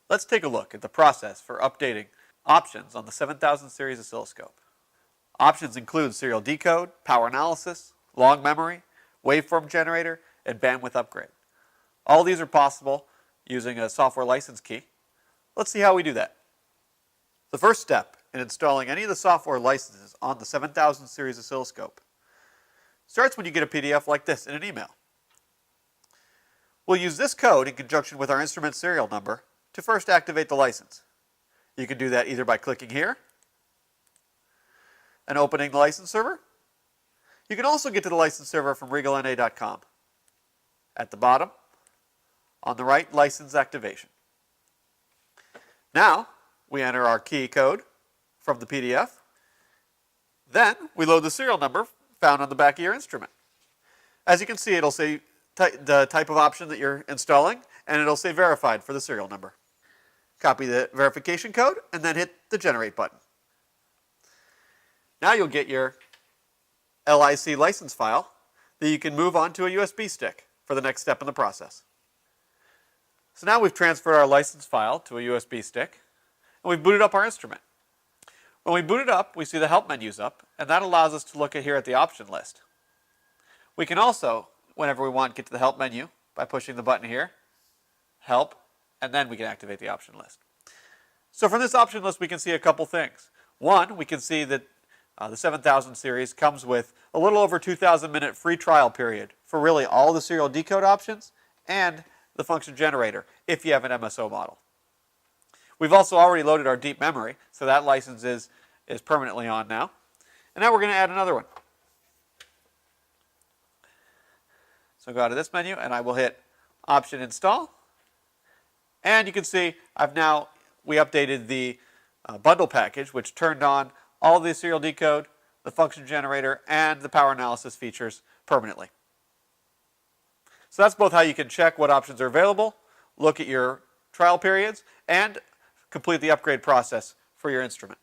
Let's take a look at the process for updating options on the 7000 series oscilloscope. Options include serial decode, power analysis, long memory, waveform generator, and bandwidth upgrade. All these are possible using a software license key. Let's see how we do that. The first step in installing any of the software licenses on the 7000 series oscilloscope starts when you get a PDF like this in an email. We'll use this code in conjunction with our instrument serial number to first activate the license. You can do that either by clicking here and opening the license server. You can also get to the license server from RIGOLNA.com. At the bottom, on the right, license activation. Now, we enter our key code from the PDF. Then, we load the serial number found on the back of your instrument. As you can see, it'll say the type of option that you're installing, and it'll say verified for the serial number. Copy the verification code, and then hit the generate button. Now you'll get your LIC license file that you can move on to a USB stick for the next step in the process. So now we've transferred our license file to a USB stick, and we've booted up our instrument. When we boot it up, we see the help menus up, and that allows us to look at here at the option list. We can also, whenever we want, get to the help menu by pushing the button here, help, and then we can activate the option list. So from this option list, we can see a couple things. One, we can see that the 7000 series comes with a little over 2,000 minute free trial period for really all the serial decode options and the function generator if you have an MSO model. We've also already loaded our deep memory, so that license is permanently on now. And now we're going to add another one. So go out of this menu and I will hit option install. And you can see we updated the bundle package, which turned on all the serial decode, the function generator, and the power analysis features permanently. So that's both how you can check what options are available, look at your trial periods, and complete the upgrade process for your instrument.